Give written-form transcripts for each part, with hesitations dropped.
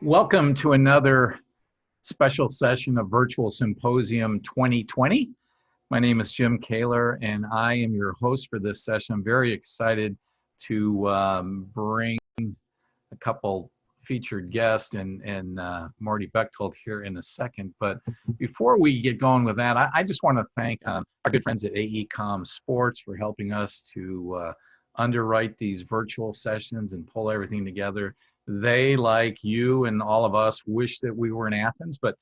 Welcome to another special session of Virtual Symposium 2020. My name is Jim Kaler, and I am your host for this session. I'm very excited to bring a couple featured guests and Marty Bechtold here in a second. But before we get going with that, I just want to thank our good friends at AECom Sports for helping us to underwrite these virtual sessions and pull everything together. They, like you and all of us, wish that we were in Athens, but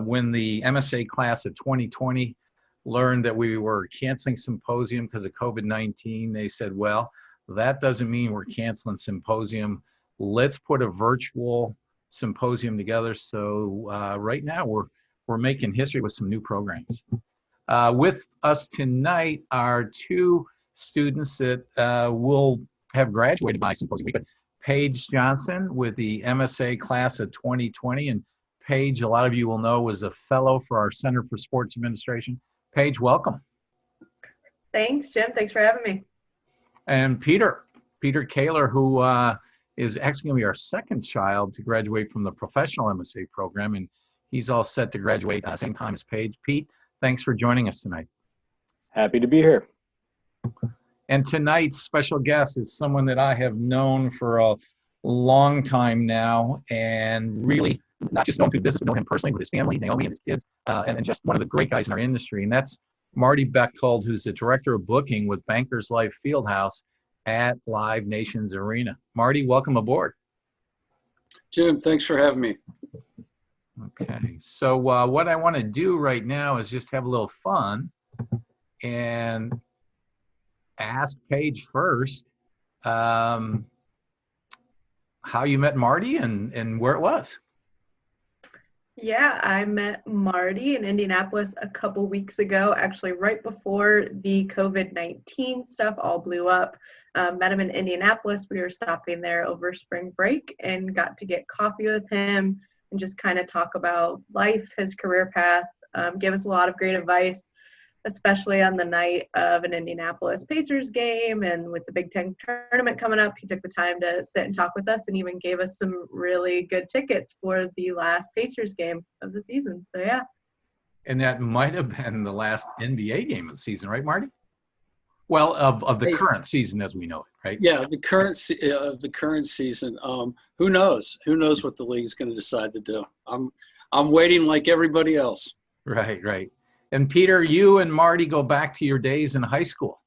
when the MSA class of 2020 learned that we were canceling Symposium because of COVID-19, they said, well, that doesn't mean we're canceling Symposium. Let's put a virtual symposium together. So right now we're making history with some new programs. With us tonight are two students that will have graduated by Symposium Week. Paige Johnson with the MSA class of 2020. And Paige, a lot of you will know, was a fellow for our Center for Sports Administration. Paige, welcome. Thanks, Jim. Thanks for having me. And Peter Kaler, who is actually going to be our second child to graduate from the professional MSA program. And he's all set to graduate at the same time as Paige. Pete, thanks for joining us tonight. Happy to be here. And tonight's special guest is someone that I have known for a long time now, and really not just known through business, but know him personally with his family, Naomi and his kids, and just one of the great guys in our industry. And that's Marty Bechtold, who's the Director of Booking with Bankers Life Fieldhouse at Live Nations Arena. Marty, welcome aboard. Jim, thanks for having me. Okay, so what I want to do right now is just have a little fun and ask Paige first how you met Marty and where it was. Yeah, I met Marty in Indianapolis a couple weeks ago, actually right before the COVID-19 stuff all blew up. Met him in Indianapolis. We were stopping there over spring break and got to get coffee with him and just kind of talk about life, his career path, gave us a lot of great advice, especially on the night of an Indianapolis Pacers game and with the Big Ten tournament coming up. He took the time to sit and talk with us and even gave us some really good tickets for the last Pacers game of the season. So, yeah. And that might have been the last NBA game of the season, right, Marty? Well, of the current season as we know it, right? Yeah, the current season. Who knows? Who knows what the league's going to decide to do? I'm waiting like everybody else. Right. And Peter, you and Marty go back to your days in high school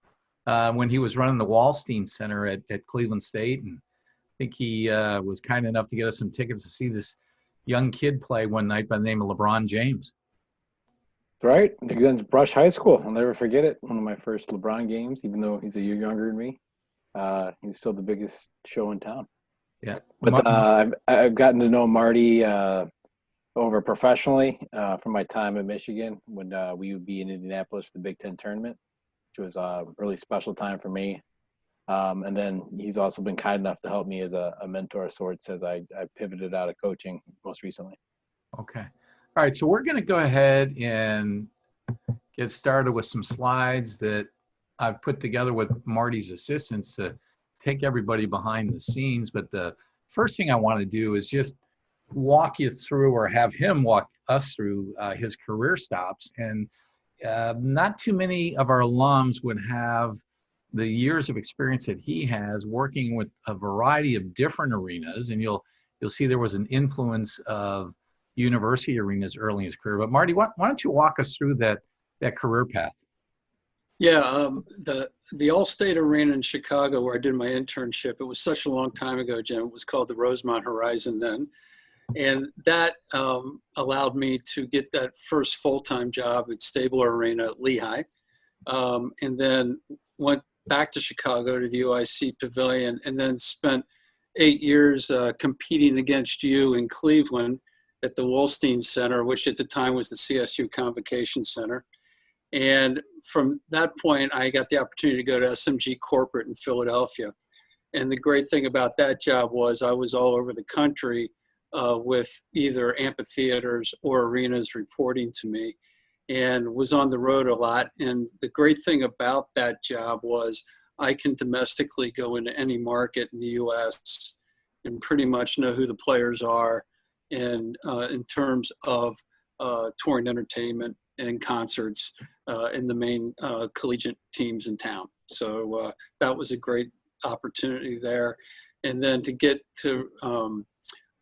when he was running the Wallstein Center at Cleveland State. And I think he was kind enough to get us some tickets to see this young kid play one night by the name of LeBron James. Right. Against Brush High School. I'll never forget it. One of my first LeBron games, even though he's a year younger than me. He's still the biggest show in town. Yeah. But I've gotten to know Marty over professionally from my time in Michigan when we would be in Indianapolis for the Big Ten tournament, which was a really special time for me. And then he's also been kind enough to help me as a mentor of sorts as I pivoted out of coaching most recently. Okay. All right. So we're going to go ahead and get started with some slides that I've put together with Marty's assistants to take everybody behind the scenes. But the first thing I want to do is just walk you through, or have him walk us through his career stops. And not too many of our alums would have the years of experience that he has working with a variety of different arenas. And you'll see there was an influence of university arenas early in his career. But Marty, why don't you walk us through that career path? Yeah, the Allstate Arena in Chicago where I did my internship, it was such a long time ago, Jim. It was called the Rosemont Horizon then. And that allowed me to get that first full-time job at Stabler Arena at Lehigh. And then went back to Chicago to the UIC Pavilion, and then spent 8 years competing against you in Cleveland at the Wallstein Center, which at the time was the CSU Convocation Center. And from that point, I got the opportunity to go to SMG Corporate in Philadelphia. And the great thing about that job was I was all over the country with either amphitheaters or arenas reporting to me, and was on the road a lot. And the great thing about that job was I can domestically go into any market in the U.S. and pretty much know who the players are, in terms of touring entertainment and concerts in the main collegiate teams in town. So that was a great opportunity there. And then to get to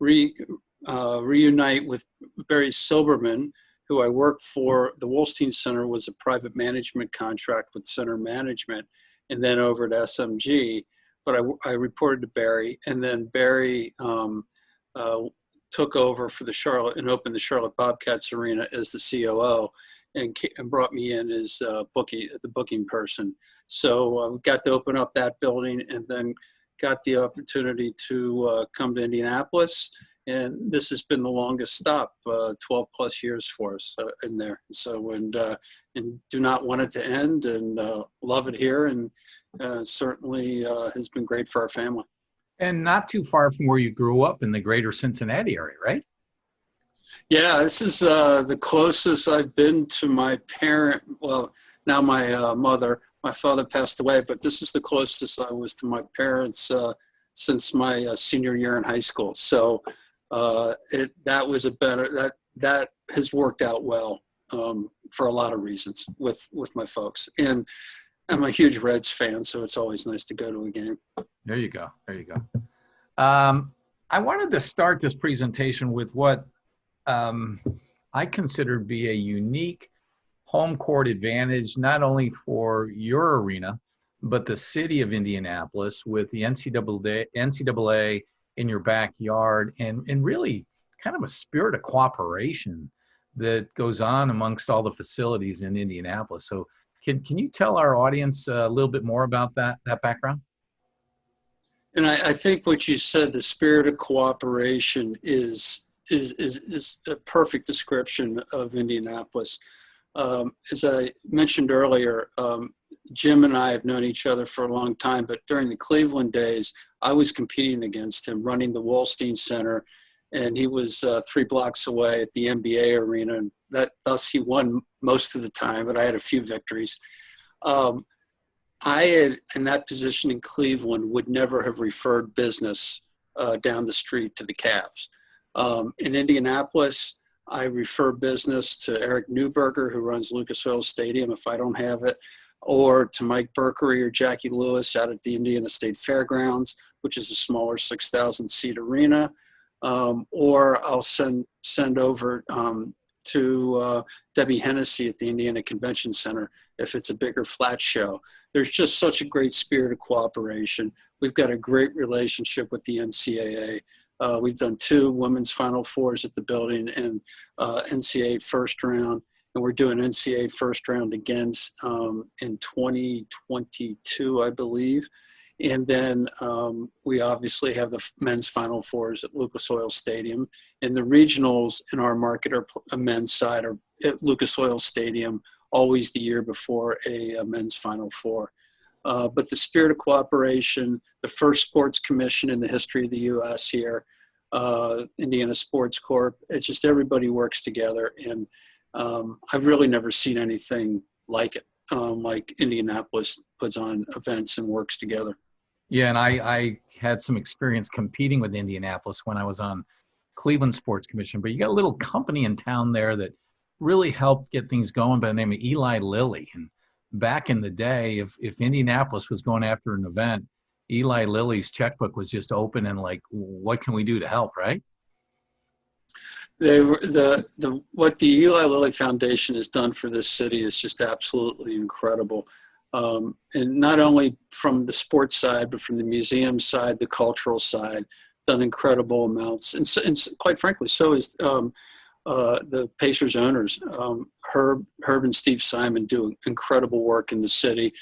reunite with Barry Silberman, who I worked for. The Wolstein Center was a private management contract with Center Management, and then over to SMG. But I reported to Barry, and then Barry took over for the Charlotte and opened the Charlotte Bobcats Arena as the COO, and brought me in as the booking person. So I got to open up that building, and then got the opportunity to come to Indianapolis. And this has been the longest stop, 12 plus years for us in there. So, and do not want it to end, and love it here, and certainly has been great for our family. And not too far from where you grew up in the greater Cincinnati area, right? Yeah, this is the closest I've been to my parent. Well, now my mother. My father passed away, but this is the closest I was to my parents since my senior year in high school. So that was a better, that has worked out well for a lot of reasons with my folks. And I'm a huge Reds fan, so it's always nice to go to a game. There you go. There you go. I wanted to start this presentation with what I consider to be a unique home court advantage, not only for your arena, but the city of Indianapolis, with the NCAA in your backyard, and really kind of a spirit of cooperation that goes on amongst all the facilities in Indianapolis. So can you tell our audience a little bit more about that background? And I think what you said, the spirit of cooperation is a perfect description of Indianapolis. As I mentioned earlier, Jim and I have known each other for a long time, but during the Cleveland days, I was competing against him, running the Wolstein Center, and he was 3 blocks away at the NBA arena, and thus he won most of the time, but I had a few victories. I had, in that position in Cleveland, would never have referred business down the street to the Cavs. In Indianapolis, I refer business to Eric Newberger, who runs Lucas Oil Stadium, if I don't have it, or to Mike Berkery or Jackie Lewis out at the Indiana State Fairgrounds, which is a smaller 6,000 seat arena, or I'll send over to Debbie Hennessy at the Indiana Convention Center if it's a bigger flat show. There's just such a great spirit of cooperation. We've got a great relationship with the NCAA. We've done 2 women's Final Fours at the building and NCAA first round, and we're doing NCAA first round again in 2022, I believe. And then we obviously have the men's Final Fours at Lucas Oil Stadium, and the regionals in our market are a men's side are at Lucas Oil Stadium, always the year before a men's Final Four. But the spirit of cooperation, the first sports commission in the history of the U.S. here, Indiana Sports Corp, it's just everybody works together. And I've really never seen anything like it, like Indianapolis puts on events and works together. Yeah, and I had some experience competing with Indianapolis when I was on Cleveland Sports Commission, but you got a little company in town there that really helped get things going by the name of Eli Lilly. And back in the day, if Indianapolis was going after an event, Eli Lilly's checkbook was just open and like, what can we do to help, right? What the Eli Lilly Foundation has done for this city is just absolutely incredible. And not only from the sports side, but from the museum side, the cultural side, done incredible amounts. And quite frankly, so is the Pacers owners. Herb and Steve Simon do incredible work in the city,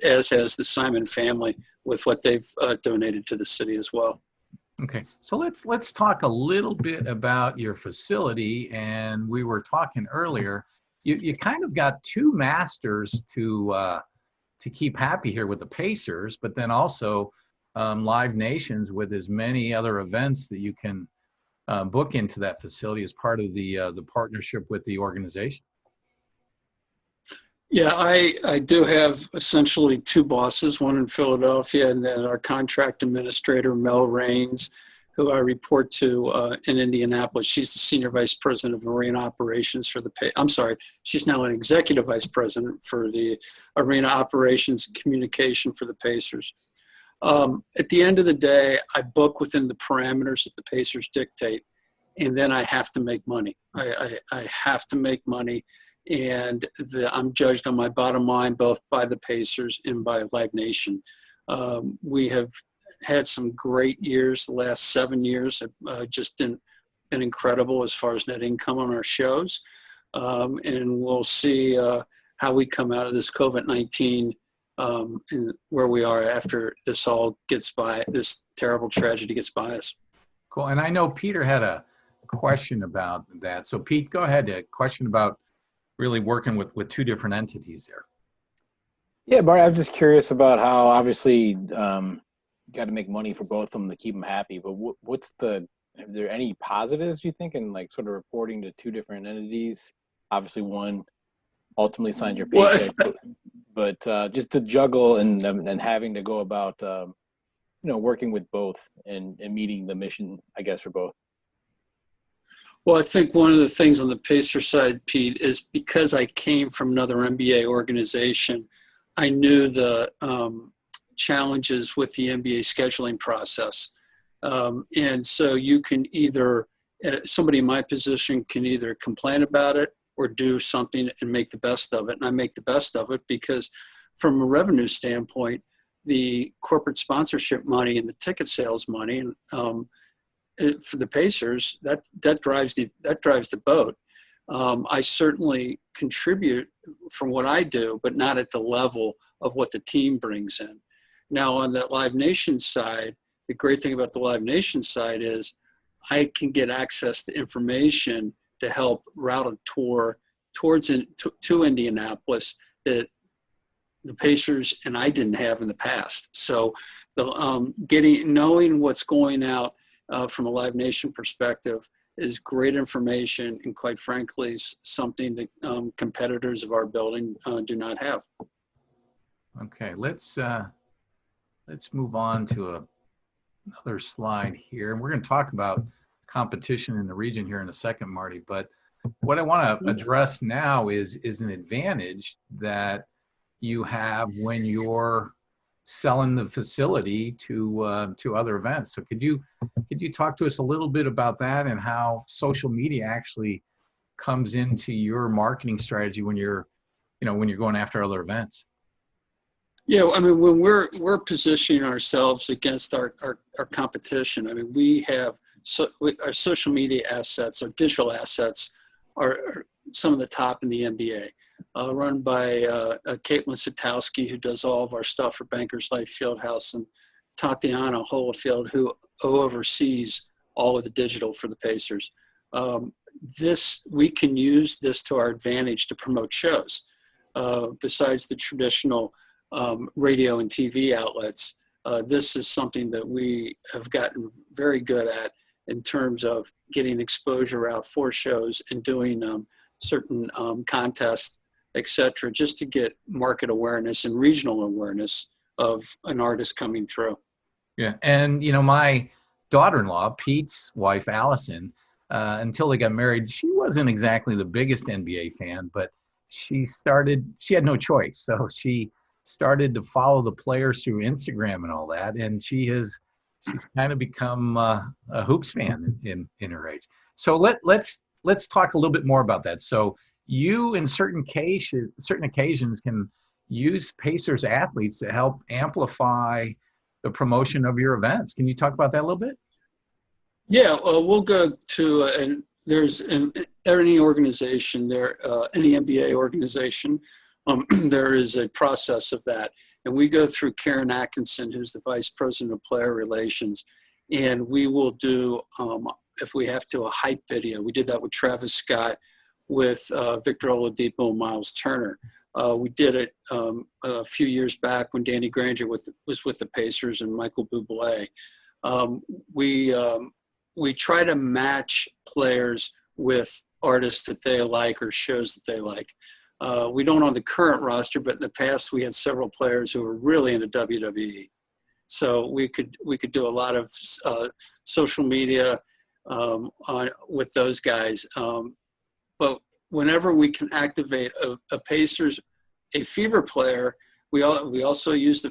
as has the Simon family with what they've donated to the city as well. Okay, so let's talk a little bit about your facility. And we were talking earlier, you kind of got 2 masters to keep happy here with the Pacers, but then also Live Nations with as many other events that you can book into that facility as part of the partnership with the organization. Yeah, I do have essentially 2 bosses, one in Philadelphia, and then our contract administrator, Mel Raines, who I report to in Indianapolis. She's the Senior Vice President of Arena Operations for the she's now an Executive Vice President for the Arena Operations and Communication for the Pacers. At the end of the day, I book within the parameters that the Pacers dictate, and then I have to make money. I have to make money, and I'm judged on my bottom line both by the Pacers and by Live Nation. We have had some great years. The last 7 years have just been incredible as far as net income on our shows. And we'll see how we come out of this COVID-19 and where we are after this all gets by, this terrible tragedy gets by us. Cool. And I know Peter had a question about that. So Pete, go ahead. A question about really working with two different entities there. Yeah, Bart, I was just curious about how obviously got to make money for both of them to keep them happy. But are there any positives you think in like sort of reporting to two different entities? Obviously, one ultimately signed your paycheck, but just to juggle and having to go about working with both and meeting the mission, I guess, for both. Well, I think one of the things on the Pacer side, Pete, is because I came from another NBA organization, I knew the challenges with the NBA scheduling process. And so you can either, somebody in my position can either complain about it or do something and make the best of it. And I make the best of it because from a revenue standpoint, the corporate sponsorship money and the ticket sales money for the Pacers, that drives the boat. I certainly contribute from what I do, but not at the level of what the team brings in. Now, on the Live Nation side, the great thing about the Live Nation side is I can get access to information to help route a tour to Indianapolis that the Pacers and I didn't have in the past. So knowing what's going out from a Live Nation perspective is great information, and quite frankly, something that competitors of our building do not have. Okay, let's move on to another slide here. And we're going to talk about competition in the region here in a second, Marty. But what I want to address now is an advantage that you have when you're selling the facility to other events. So could you talk to us a little bit about that and how social media actually comes into your marketing strategy when you're going after other events? Yeah, I mean, when we're positioning ourselves against our competition, I mean, we have our social media assets, our digital assets are some of the top in the NBA, run by Caitlin Satowski, who does all of our stuff for Bankers Life Fieldhouse, and Tatiana Holofield, who oversees all of the digital for the Pacers. We can use this to our advantage to promote shows. Besides the traditional radio and TV outlets, this is something that we have gotten very good at in terms of getting exposure out for shows and doing certain contests, et cetera, just to get market awareness and regional awareness of an artist coming through. Yeah, and my daughter-in-law, Pete's wife, Allison, until they got married, she wasn't exactly the biggest NBA fan, but she had no choice. So she started to follow the players through Instagram and all that, and she's kind of become a hoops fan in her age. So let's talk a little bit more about that. So you, in certain occasions, can use Pacers athletes to help amplify the promotion of your events. Can you talk about that a little bit? Yeah, we'll go to and there's any organization any NBA organization. There is a process of that. And we go through Karen Atkinson, who's the Vice President of Player Relations. And we will do, if we have to, a hype video. We did that with Travis Scott, with Victor Oladipo and Miles Turner. We did it a few years back when Danny Granger was with the Pacers and Michael Bublé. We try to match players with artists that they like or shows that they like. We don't on the current roster, but in the past we had several players who were really into WWE. So we could do a lot of social media with those guys. But whenever we can activate a Pacers, a Fever player, we also use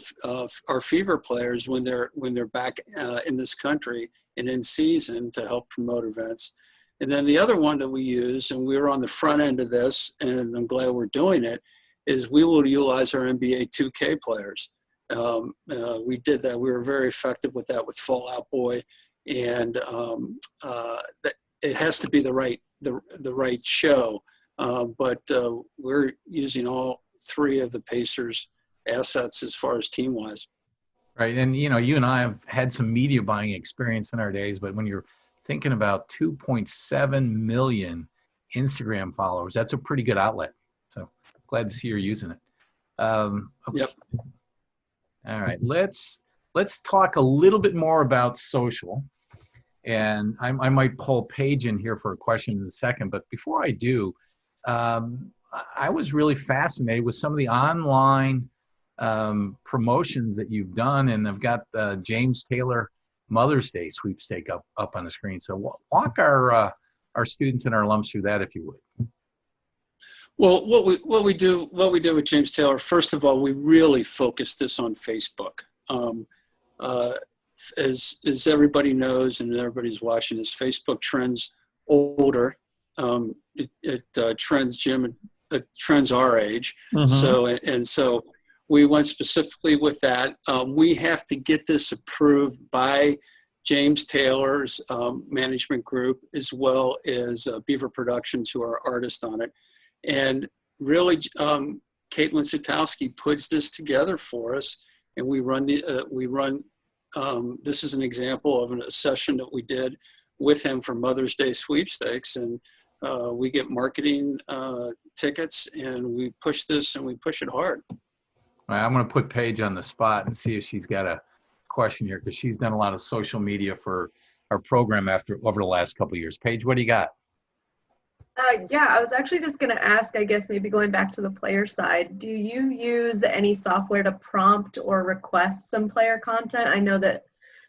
our Fever players when they're back in this country and in season to help promote events. And then the other one that we use, and we're on the front end of this, and I'm glad we're doing it, is we will utilize our NBA 2K players. We did that. We were very effective with that with Fallout Boy, and it has to be the right show. But we're using all three of the Pacers assets as far as team wise. Right. And, you know, you and I have had some media buying experience in our days, but when you're thinking about 2.7 million Instagram followers, that's a pretty good outlet. So glad to see you're using it. Okay. Yep. All right. Let's talk a little bit more about social. And I might pull Paige in here for a question in a second. But before I do, I was really fascinated with some of the online promotions that you've done, and I've got the James Taylor Mother's Day sweepstake up on the screen. So walk our students and our alums through that, if you would. Well, what we do with James Taylor, first of all, we really focus this on Facebook. As everybody knows and everybody's watching, this Facebook trends older. It trends Jim. It trends our age. Mm-hmm. So we went specifically with that. We have to get this approved by James Taylor's management group, as well as Beaver Productions, who are artists on it. And really, Caitlin Sitowski puts this together for us, and we run this is an example of a session that we did with him for Mother's Day sweepstakes, and we get marketing tickets, and we push this, and we push it hard. All right, I'm going to put Paige on the spot and see if she's got a question here, because she's done a lot of social media for our program over the last couple of years. Paige, what do you got? Yeah, I was actually just going to ask, I guess maybe going back to the player side, do you use any software to prompt or request some player content? I know that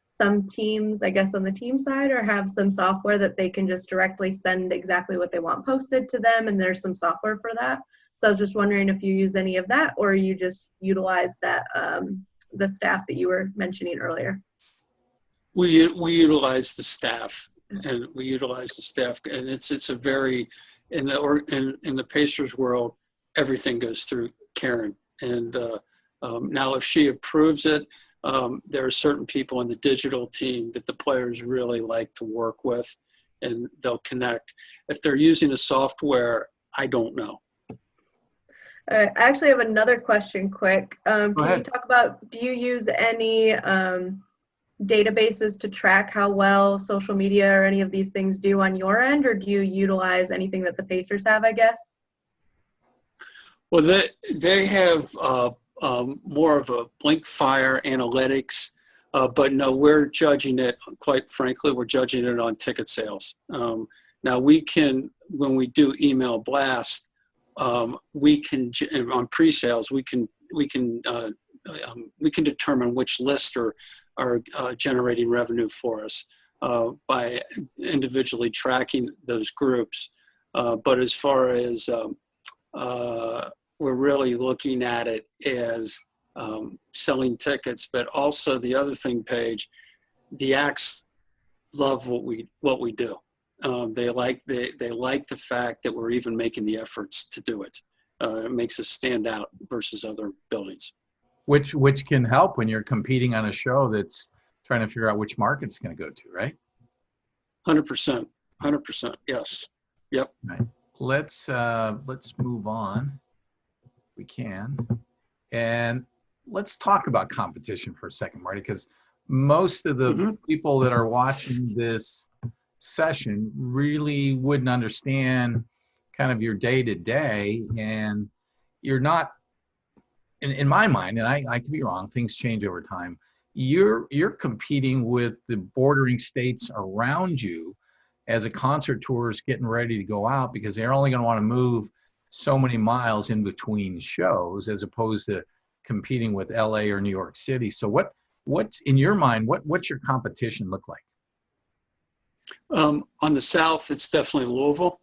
some teams, I guess on the team side, or have some software that they can just directly send exactly what they want posted to them, and there's some software for that. So I was just wondering if you use any of that, or you just utilize that, the staff that you were mentioning earlier. We utilize the staff. And we utilize the staff, and it's a very in the Pacers world, everything goes through Karen. And now, if she approves it, there are certain people in the digital team that the players really like to work with, and they'll connect. If they're using a software, I don't know. I actually have another question. Quick, can Go ahead. you talk about? Do you use any databases to track how well social media or any of these things do on your end, or do you utilize anything that the Pacers have, I guess? Well, they have more of a blink fire analytics, but no, we're judging it, quite frankly, we're judging it on ticket sales. Now we can, when we do email blast, we can, on pre-sales, we can determine which lists are generating revenue for us by individually tracking those groups. But as far as we're really looking at it as selling tickets, but also the other thing, Paige, the acts love what we do. They like the fact that we're even making the efforts to do it. It makes us stand out versus other buildings. Which can help when you're competing on a show that's trying to figure out which market it's going to go to, right? 100%. Yes. Yep. Right. Let's move on. We can, and let's talk about competition for a second, Marty, because most of the people that are watching this session really wouldn't understand kind of your day to day, and you're not. In my mind, and I could be wrong, things change over time, you're competing with the bordering states around you as a concert tour is getting ready to go out, because they're only going to want to move so many miles in between shows as opposed to competing with LA or New York City. So What's in your mind? What's your competition look like? On the South, it's definitely Louisville.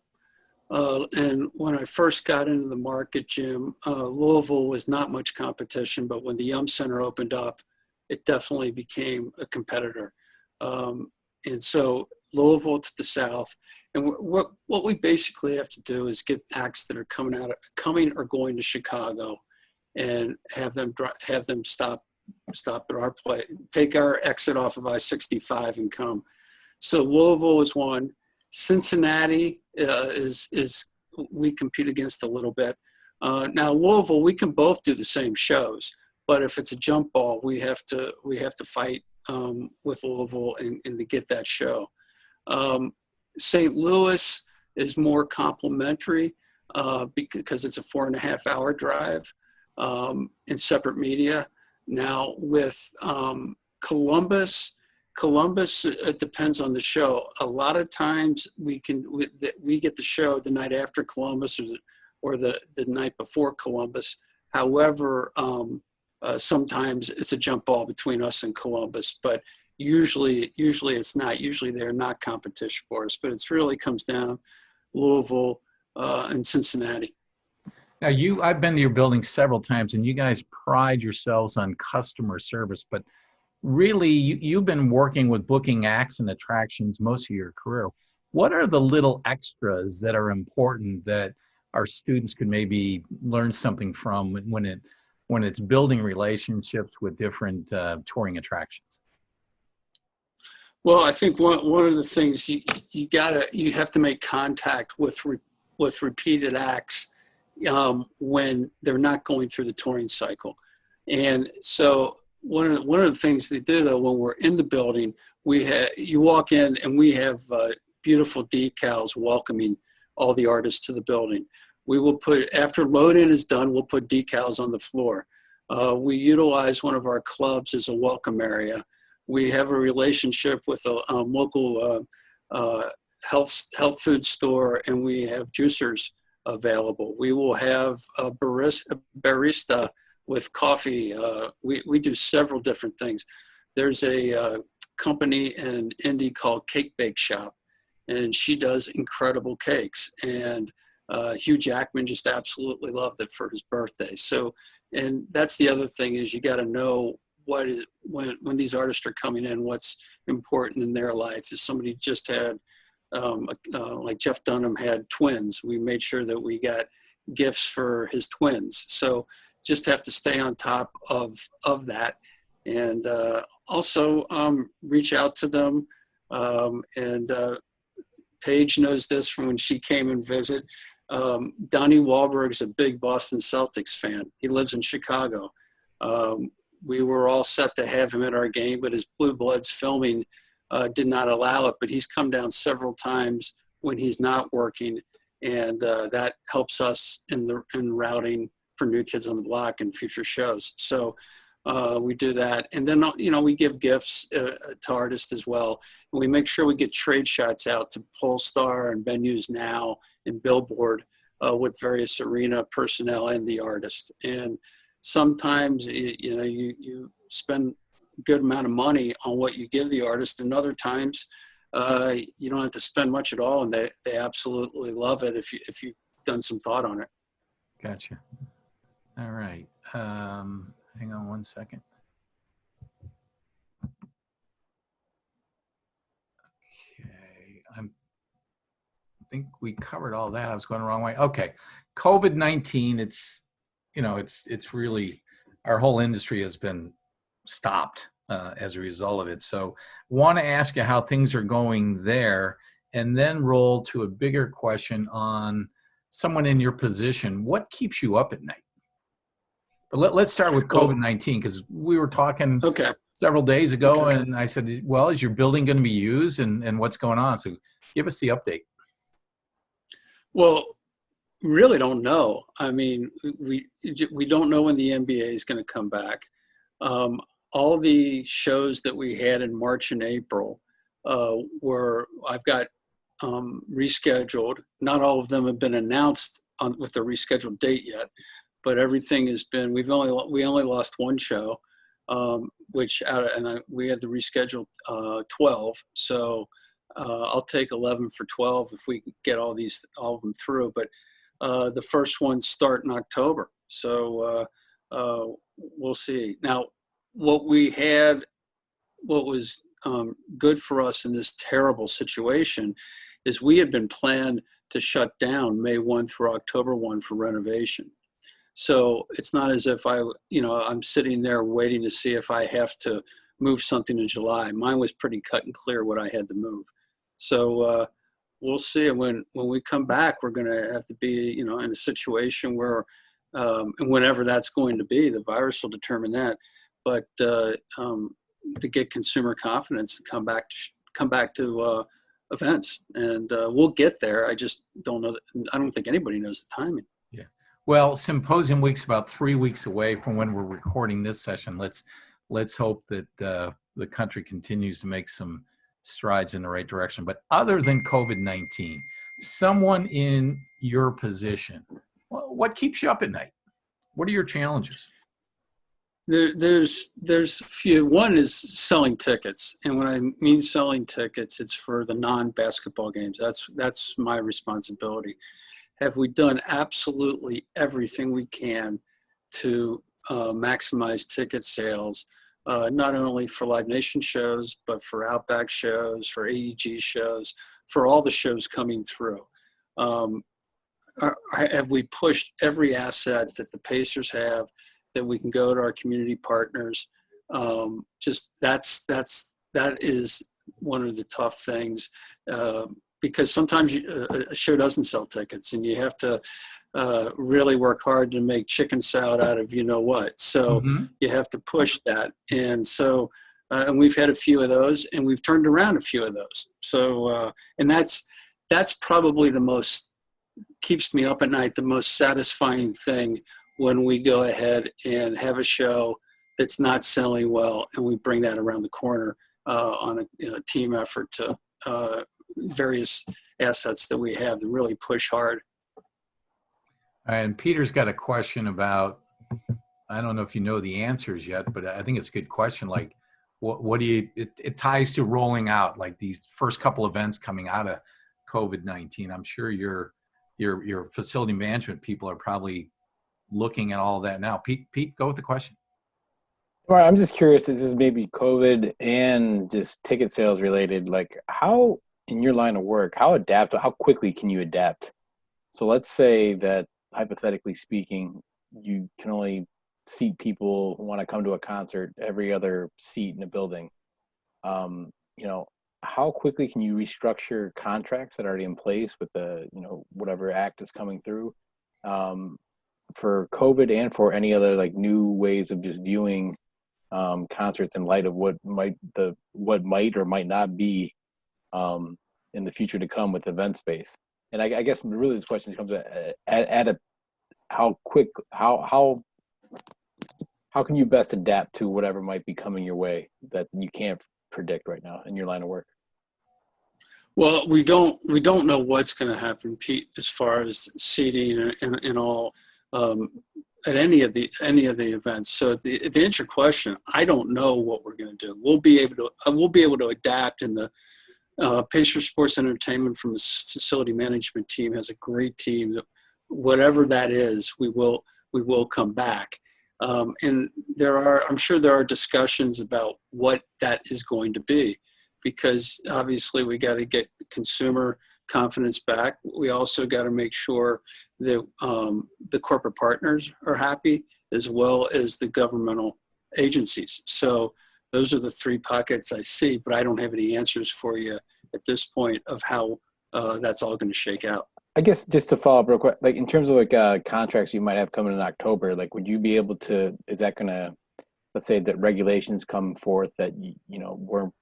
And when I first got into the market, Jim, Louisville was not much competition, but when the Yum Center opened up, it definitely became a competitor. And so Louisville to the South. And what we basically have to do is get acts that are coming or going to Chicago, and have them stop at our place, take our exit off of I-65 and come. So Louisville is one. Cincinnati is we compete against a little bit. Now Louisville, we can both do the same shows, but if it's a jump ball, we have to fight with Louisville and to get that show. St. Louis is more complimentary because it's a 4.5-hour drive in separate media. Now with Columbus, it depends on the show. A lot of times we get the show the night after Columbus or the night before Columbus. However, sometimes it's a jump ball between us and Columbus, but usually it's not. Usually they're not competition for us, but it's really comes down Louisville and Cincinnati. Now I've been to your building several times, and you guys pride yourselves on customer service, but really you've been working with booking acts and attractions most of your career. What are the little extras that are important that our students could maybe learn something from when it's building relationships with different touring attractions? Well, I think one of the things you have to make contact with repeated acts when they're not going through the touring cycle. And so one of the things they do though, when we're in the building, you walk in and we have beautiful decals welcoming all the artists to the building. We will after load-in is done, we'll put decals on the floor. We utilize one of our clubs as a welcome area. We have a relationship with a local health food store, and we have juicers available. We will have a barista with coffee. We do several different things. There's a company in Indy called Cake Bake Shop, and she does incredible cakes. And Hugh Jackman just absolutely loved it for his birthday. So, and that's the other thing is you got to know when these artists are coming in, what's important in their life. Is somebody just had, like Jeff Dunham had twins. We made sure that we got gifts for his twins. So just have to stay on top of that. And also reach out to them. And Paige knows this from when she came and visit. Donnie Wahlberg's a big Boston Celtics fan. He lives in Chicago. We were all set to have him at our game, but his Blue Bloods filming did not allow it. But he's come down several times when he's not working, and that helps us in routing for New Kids on the Block and future shows. So we do that, and then we give gifts to artists as well. And we make sure we get trade shots out to Polestar and Venues Now and Billboard with various arena personnel and the artist. And sometimes you spend a good amount of money on what you give the artist, and other times you don't have to spend much at all, and they absolutely love it if you've done some thought on it. Gotcha. All right. Hang on one second. Okay, I think we covered all that. I was going the wrong way. Okay, COVID-19. It's really, our whole industry has been stopped as a result of it. So, want to ask you how things are going there, and then roll to a bigger question on someone in your position. What keeps you up at night? But let's start with COVID-19, because we were talking several days ago, and I said, well, is your building going to be used, and what's going on? So give us the update. Well, we really don't know. I mean, we don't know when the NBA is going to come back. All the shows that we had in March and April I've got rescheduled. Not all of them have been announced with the rescheduled date yet. But everything has been. We only lost one show. which we had to reschedule 12. So I'll take 11 for 12 if we can get all of them through. But the first ones start in October. So we'll see. Now, what was good for us in this terrible situation is we had been planned to shut down May 1 through October 1 for renovation. So it's not as if I'm sitting there waiting to see if I have to move something in July. Mine was pretty cut and clear what I had to move. So we'll see. When we come back, we're going to have to be, in a situation where, and whenever that's going to be, the virus will determine that. But to get consumer confidence to come back to events, and we'll get there. I just don't know. I don't think anybody knows the timing. Yeah. Well, Symposium Week's about 3 weeks away from when we're recording this session. Let's hope that the country continues to make some strides in the right direction. But other than COVID-19, someone in your position, what keeps you up at night? What are your challenges? There's a few. One is selling tickets, and when I mean selling tickets, it's for the non-basketball games. That's my responsibility. Have we done absolutely everything we can to maximize ticket sales, not only for Live Nation shows, but for Outback shows, for AEG shows, for all the shows coming through? Have we pushed every asset that the Pacers have, that we can go to our community partners? That is one of the tough things, because sometimes a show doesn't sell tickets, and you have to really work hard to make chicken salad out of what. So you have to push that. And so, and we've had a few of those, and we've turned around a few of those. So, and that's probably the most, keeps me up at night, the most satisfying thing, when we go ahead and have a show that's not selling well, and we bring that around the corner on a team effort to various assets that we have to really push hard. And Peter's got a question about, I don't know if you know the answers yet, but I think it's a good question. Like, what do you, it ties to rolling out, like these first couple events coming out of COVID-19. I'm sure your facility management people are probably looking at all that now. Pete, go with the question. Well, I'm just curious, is this maybe COVID and just ticket sales related? Like, how, in your line of work, how quickly can you adapt? So let's say that, hypothetically speaking, you can only seat people who want to come to a concert every other seat in a building. How quickly can you restructure contracts that are already in place with the, whatever act is coming through, for COVID and for any other like new ways of just viewing concerts in light of what might or might not be in the future to come with event space? And I guess really this question comes at how can you best adapt to whatever might be coming your way that you can't predict right now in your line of work? Well, we don't know what's going to happen, Pete, as far as seating and all at any of the events. So to answer your question, I don't know what we're going to do. We'll be able to adapt, and the Pacer Sports Entertainment from the facility management team has a great team that whatever that is, we will come back. And I'm sure there are discussions about what that is going to be, because obviously we got to get consumer confidence back. We also got to make sure that the corporate partners are happy, as well as the governmental agencies. So those are the three pockets I see, but I don't have any answers for you at this point of how that's all going to shake out. I guess just to follow up real quick, like in terms of like contracts you might have coming in October, like would you be able to, is that going to, let's say that regulations come forth that, weren't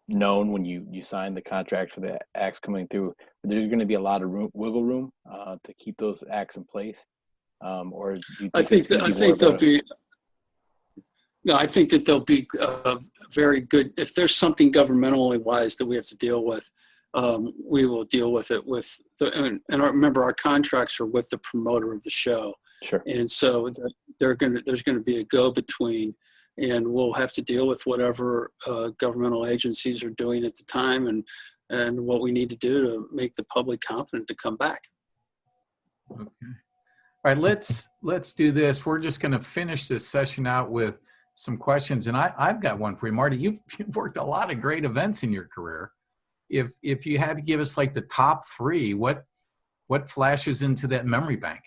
known when you signed the contract for the acts coming through, there's going to be a lot of wiggle room to keep those acts in place? Or do you think I think that there'll be very good, if there's something governmentally wise that we have to deal with, we will deal with it and remember, our contracts are with the promoter of the show. Sure. And so there's going to be a go-between, and we'll have to deal with whatever governmental agencies are doing at the time, and what we need to do to make the public confident to come back. Okay. All right, let's do this. We're just going to finish this session out with some questions, and I've got one for you, Marty. You've worked a lot of great events in your career. If you had to give us like the top three, what flashes into that memory bank?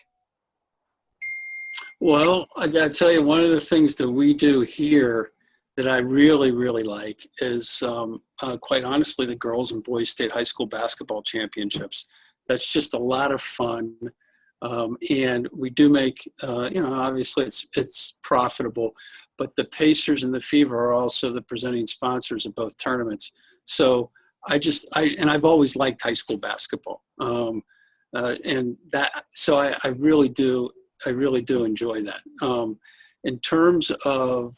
Well, I got to tell you, one of the things that we do here that I really, really like is, quite honestly, the girls and boys state high school basketball championships. That's just a lot of fun. And we do make, obviously it's profitable, but the Pacers and the Fever are also the presenting sponsors of both tournaments. So I've always liked high school basketball. So I really do enjoy that. In terms of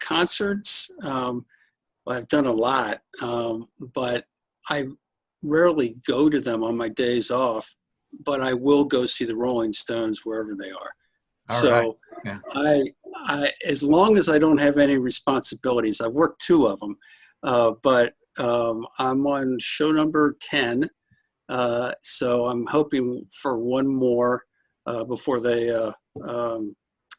concerts, I've done a lot, but I rarely go to them on my days off, but I will go see the Rolling Stones wherever they are. All so right. Yeah. I as long as I don't have any responsibilities, I've worked 2 of them, but I'm on show number 10. So I'm hoping for one more before they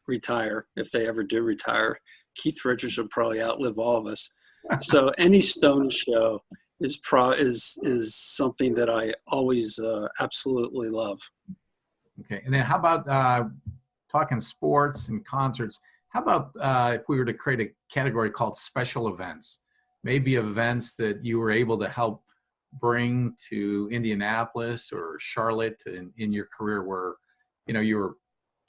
retire, if they ever do retire. Keith Richards will probably outlive all of us. So any Stone show is something that I always absolutely love. Okay, and then how about talking sports and concerts? How about if we were to create a category called special events? Maybe events that you were able to help bring to Indianapolis or Charlotte in your career, where you were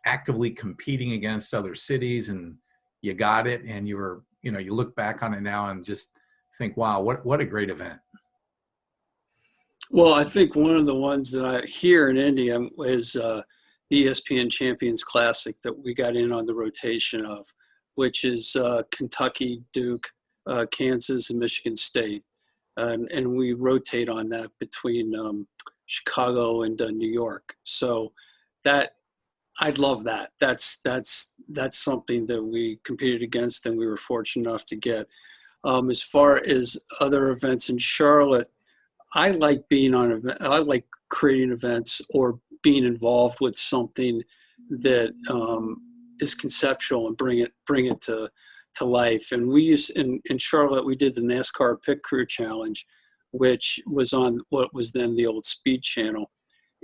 actively competing against other cities and you got it, and you were you look back on it now and just think, wow, what a great event. Well, I think one of the ones that I hear in India is the ESPN Champions Classic that we got in on the rotation of, which is Kentucky, Duke, Kansas, and Michigan State. And we rotate on that between Chicago and New York. So that I'd love that. That's something that we competed against and we were fortunate enough to get. As far as other events in Charlotte, I like creating events or being involved with something that is conceptual and bring it to life. And we used in Charlotte, we did the NASCAR Pit Crew Challenge, which was on what was then the old Speed Channel.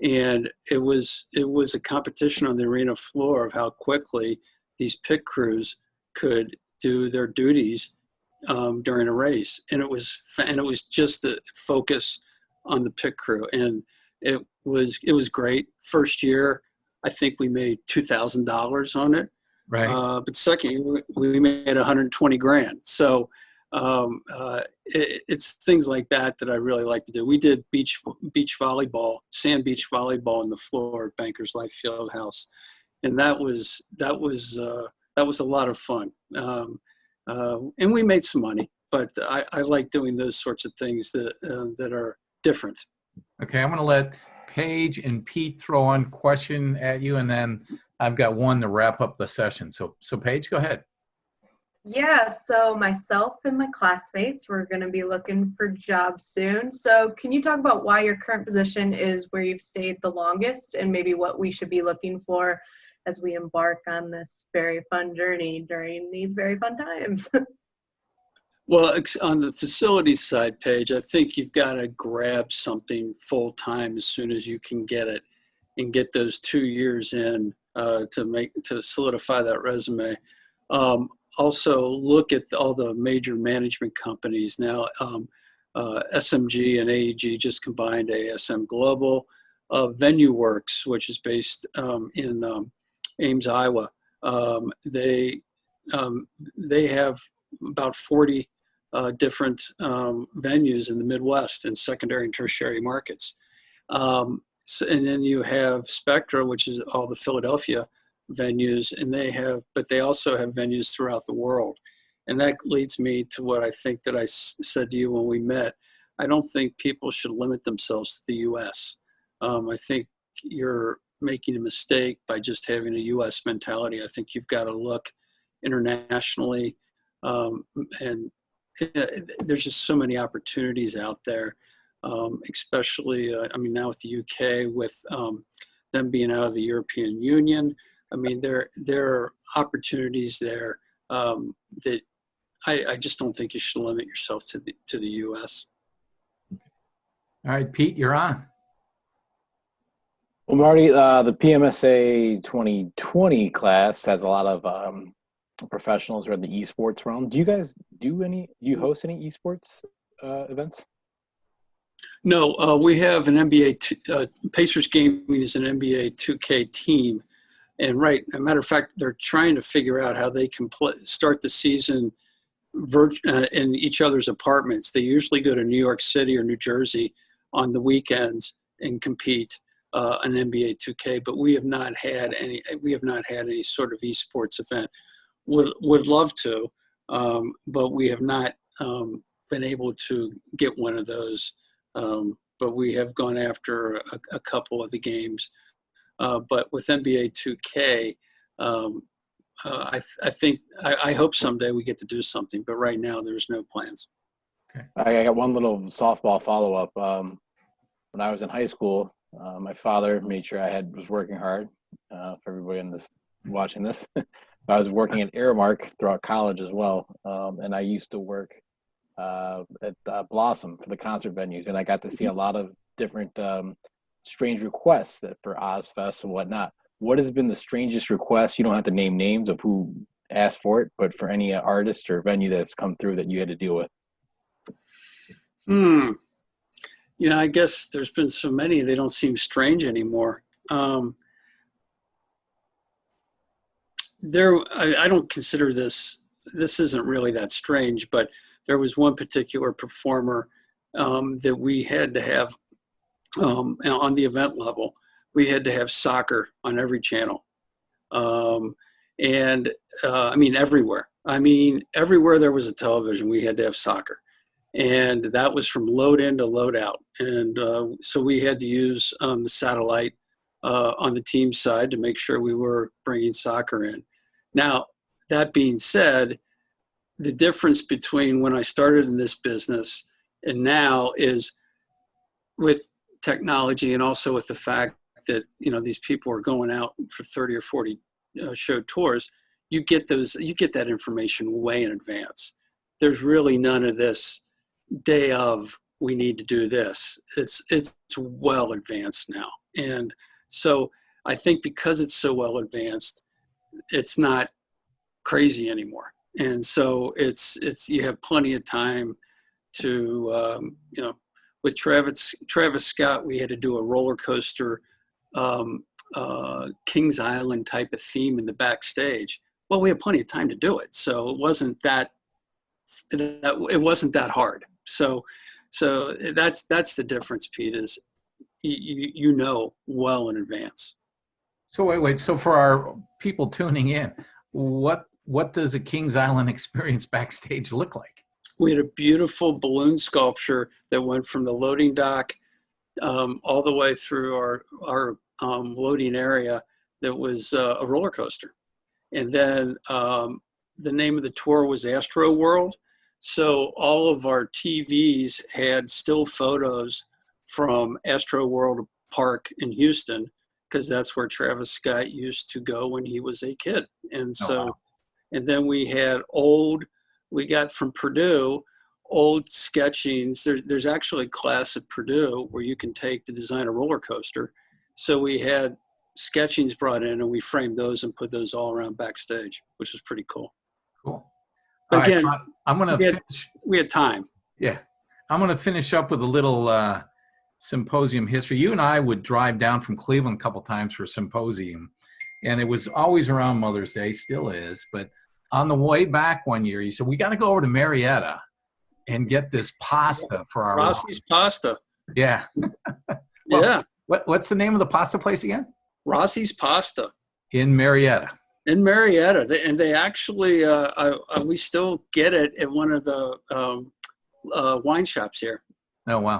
And it was a competition on the arena floor of how quickly these pit crews could do their duties during a race. And it was just a focus on the pit crew. And it was great. First year, I think we made $2,000 on it. Right. But second year, we made $120,000. So it's things like that I really like to do. We did beach volleyball, sand beach volleyball on the floor at Bankers Life Fieldhouse, and that was a lot of fun. And we made some money, but I like doing those sorts of things that are different. Okay, I'm going to let Paige and Pete throw one question at you, and then I've got one to wrap up the session. So Paige, go ahead. Yeah, so myself and my classmates, we're going to be looking for jobs soon. So can you talk about why your current position is where you've stayed the longest, and maybe what we should be looking for as we embark on this very fun journey during these very fun times? Well, on the facilities side, Paige, I think you've got to grab something full-time as soon as you can get it and get those 2 years in to solidify that resume. Also, look at all the major management companies now. SMG and AEG just combined ASM Global. VenueWorks, which is based in Ames, Iowa. They have about 40 different venues in the Midwest and secondary and tertiary markets. And then you have Spectra, which is all the Philadelphia venues, and they also have venues throughout the world. And that leads me to what I think that I said to you when we met. I don't think people should limit themselves to the U.S. I think your making a mistake by just having a U.S. mentality. I think you've got to look internationally, and there's just so many opportunities out there, especially, now with the UK, with them being out of the European Union. There are opportunities there that I just don't think you should limit yourself to the U.S. All right, Pete, you're on. Well, Marty, the PMSA 2020 class has a lot of professionals who are in the eSports realm. Do you host any eSports events? No, we have an NBA, Pacers Gaming is an NBA 2K team. And as a matter of fact, they're trying to figure out how they can start the season in each other's apartments. They usually go to New York City or New Jersey on the weekends and compete an NBA 2K, but we have not had any sort of esports event. Would love to, but we have not been able to get one of those. But we have gone after a couple of the games. But with NBA 2K, I hope someday we get to do something, but right now there's no plans. Okay. I got one little softball follow-up. When I was in high school, my father made sure I was working hard. For everybody watching this, I was working at Airmark throughout college as well, and I used to work at Blossom for the concert venues, and I got to see a lot of different strange requests for Ozfest and whatnot. What has been the strangest request? You don't have to name names of who asked for it, but for any artist or venue that's come through that you had to deal with. I guess there's been so many, they don't seem strange anymore. I don't consider this isn't really that strange, but there was one particular performer that we had to have on the event level. We had to have soccer on every channel. Everywhere. Everywhere there was a television, we had to have soccer. And that was from load in to load out. And so we had to use the satellite on the team side to make sure we were bringing soccer in. Now, that being said, the difference between when I started in this business and now is with technology, and also with the fact that, these people are going out for 30 or 40 show tours, you get that information way in advance. There's really none of this day of, we need to do this. It's well advanced now. And so I think because it's so well advanced, it's not crazy anymore. And so it's you have plenty of time to, with Travis Scott, we had to do a roller coaster, Kings Island type of theme in the backstage. Well, we had plenty of time to do it. So it wasn't that hard. So that's the difference, Pete, is well in advance. So wait. So for our people tuning in, what does a Kings Island experience backstage look like? We had a beautiful balloon sculpture that went from the loading dock all the way through our loading area that was a roller coaster. And then the name of the tour was Astro World. So all of our TVs had still photos from Astro World Park in Houston, because that's where Travis Scott used to go when he was a kid. And so, wow. And then we got from Purdue, old sketchings. There's actually a class at Purdue where you can take to design a roller coaster. So we had sketchings brought in, and we framed those and put those all around backstage, which was pretty cool. Cool. But again, right, so I'm going to finish. We had time. Yeah. I'm going to finish up with a little Symposium history. You and I would drive down from Cleveland a couple times for Symposium, and it was always around Mother's Day, still is. But on the way back one year, you said, we got to go over to Marietta and get this pasta for our Rossi's Pasta. Yeah. Well, yeah. What's the name of the pasta place again? Rossi's Pasta. In Marietta. In Marietta. They actually, we still get it at one of the wine shops here. Oh, wow.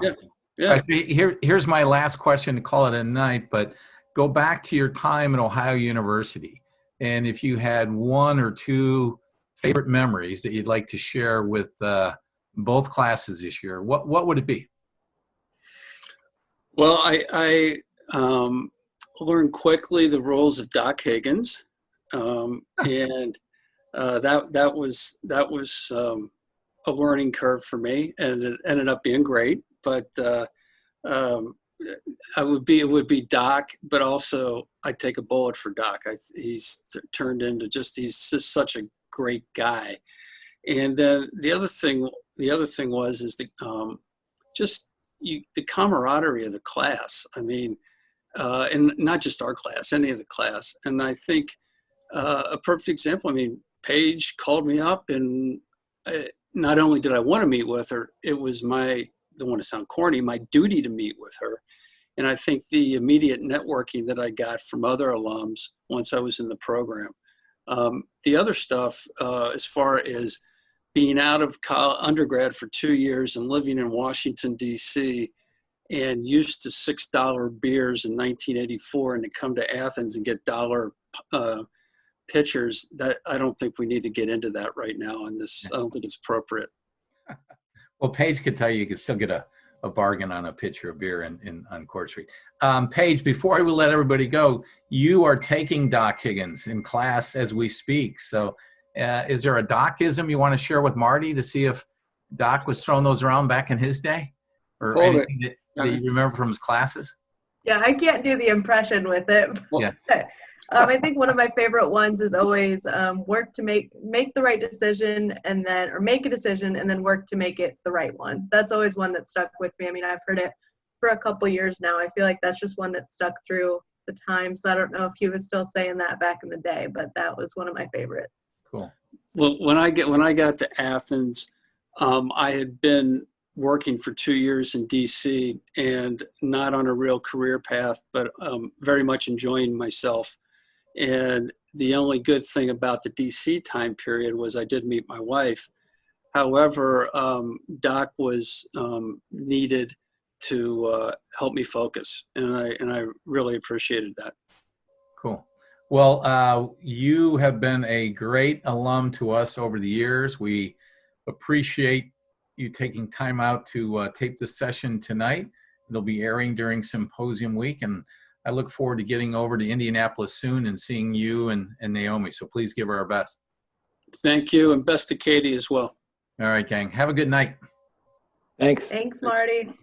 Yeah. Right, here's my last question to call it a night, but go back to your time at Ohio University, and if you had one or two favorite memories that you'd like to share with both classes this year, what would it be? Well, I learned quickly the roles of Doc Higgins, and that was a learning curve for me, and it ended up being great. But um, it would be Doc, but also I'd take a bullet for Doc. He's turned into he's just such a great guy. And then the other thing was the camaraderie of the class. I mean, and not just our class, any of the class. And I think a perfect example. I mean, Paige called me up, and not only did I want to meet with her, it was don't want to sound corny, my duty to meet with her. And I think the immediate networking that I got from other alums once I was in the program. The other stuff, as far as being out of undergrad for 2 years and living in Washington, D.C., and used to $6 beers in 1984, and to come to Athens and get dollar pitchers, that I don't think we need to get into that right now. And I don't think it's appropriate. Well, Paige could tell you could still get a bargain on a pitcher of beer on Court Street. Paige, before I will let everybody go, you are taking Doc Higgins in class as we speak. So is there a Docism you want to share with Marty to see if Doc was throwing those around back in his day? Or anything that you remember from his classes? Yeah, I can't do the impression with it. Yeah. I think one of my favorite ones is always work to make the right decision, or make a decision and then work to make it the right one. That's always one that stuck with me. I mean, I've heard it for a couple years now. I feel like that's just one that stuck through the time. So I don't know if he was still saying that back in the day, but that was one of my favorites. Cool. Well, when I got to Athens, I had been working for 2 years in DC and not on a real career path, but very much enjoying myself. And the only good thing about the DC time period was I did meet my wife. However, Doc was needed to help me focus, and I really appreciated that. Cool. Well, you have been a great alum to us over the years. We appreciate you taking time out to tape this session tonight. It'll be airing during Symposium week, and I look forward to getting over to Indianapolis soon and seeing you and Naomi. So please give her our best. Thank you, and best to Katie as well. All right, gang. Have a good night. Thanks. Thanks, Marty.